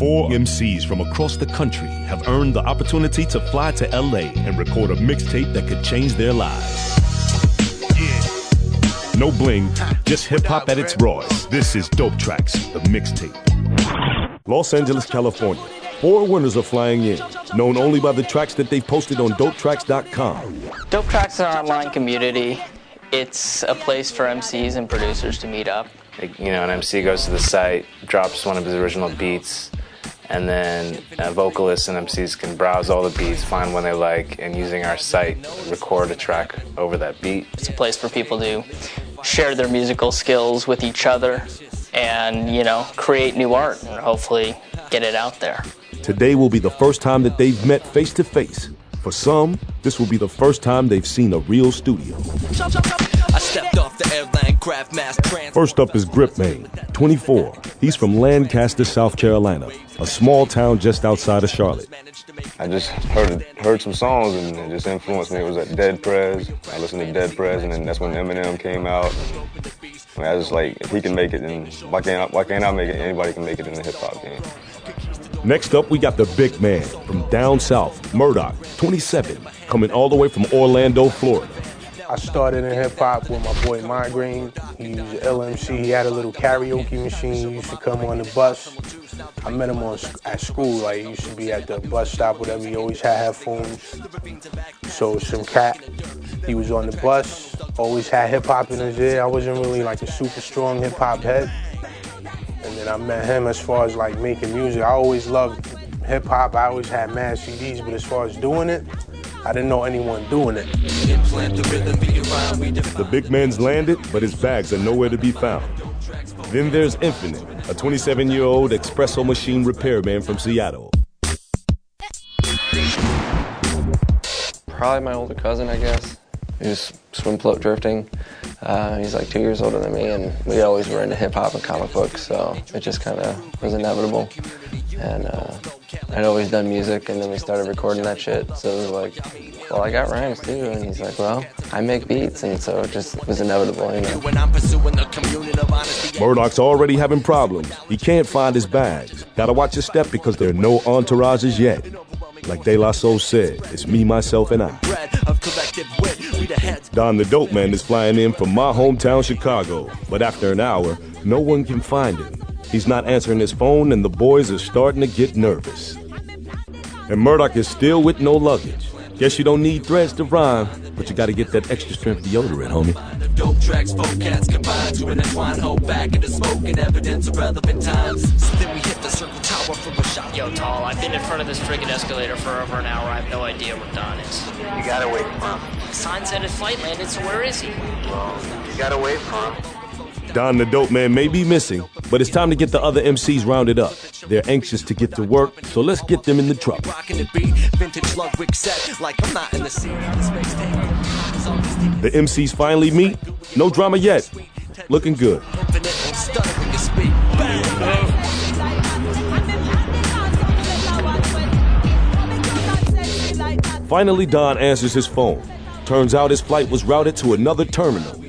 4 MCs from across the country have earned the opportunity to fly to LA and record a mixtape that could change their lives. No bling, just hip-hop at its rawest. This is DopeTracks, the mixtape. Los Angeles, California. 4 winners are flying in, known only by the tracks that they've posted on DopeTracks.com. DopeTracks is an online community. It's a place for MCs and producers to meet up. You know, an MC goes to the site, drops one of his original beats, and then vocalists and MCs can browse all the beats, find one they like, and using our site, record a track over that beat. It's a place for people to share their musical skills with each other and, you know, create new art and hopefully get it out there. Today will be the first time that they've met face to face. For some, this will be the first time they've seen a real studio. First up is Gripman, 24. He's from Lancaster, South Carolina, a small town just outside of Charlotte. I just heard some songs and it just influenced me. It was at Dead Prez. I listened to Dead Prez, and then that's when Eminem came out. I mean, I was like, if he can make it, then why can't I make it? Anybody can make it in the hip-hop game. Next up, we got the big man from down south, Murdoch, 27, coming all the way from Orlando, Florida. I started in hip-hop with my boy Migraine. He was an LMC. He had a little karaoke machine. He used to come on the bus. I met him at school. Like, he used to be at the bus stop, whatever. He always had headphones. So some cat, he was on the bus, always had hip-hop in his ear. I wasn't really like a super strong hip-hop head. And then I met him as far as like making music. I always loved hip-hop. I always had mad CDs, but as far as doing it, I didn't know anyone doing it. The big man's landed, but his bags are nowhere to be found. Then there's Infinite, a 27-year-old espresso machine repairman from Seattle. Probably my older cousin, I guess. He was swim float drifting. He's like 2 years older than me, and we always were into hip-hop and comic books, so it just kind of was inevitable. And I'd always done music, and then we started recording that shit, so it was like, well, I got rhymes too, and he's like, well, I make beats, and so it just was inevitable, you know. Murdoch's already having problems. He can't find his bags. Gotta watch his step because there are no entourages yet. Like De La Soul said, it's me, myself, and I. Don the Dope Man is flying in from my hometown, Chicago. But after an hour, no one can find him. He's not answering his phone, and the boys are starting to get nervous. And Murdoch is still with no luggage. Guess you don't need threads to rhyme, but you gotta get that extra strength deodorant, homie. DopeTracks, 4 cats combined to intertwine, hold back into smoke and evidence of relevant times. So then we hit the circle tower from a shot. Yo, Tall, I've been in front of this friggin' escalator for over an hour. I have no idea where Don is. You gotta wait for him. The sign said his flight landed, so where is he? Well, you gotta wait for him. Don the Dope Man may be missing, but it's time to get the other MCs rounded up. They're anxious to get to work, so let's get them in the truck. The MCs finally meet. No drama yet. Looking good. Finally, Don answers his phone. Turns out his flight was routed to another terminal.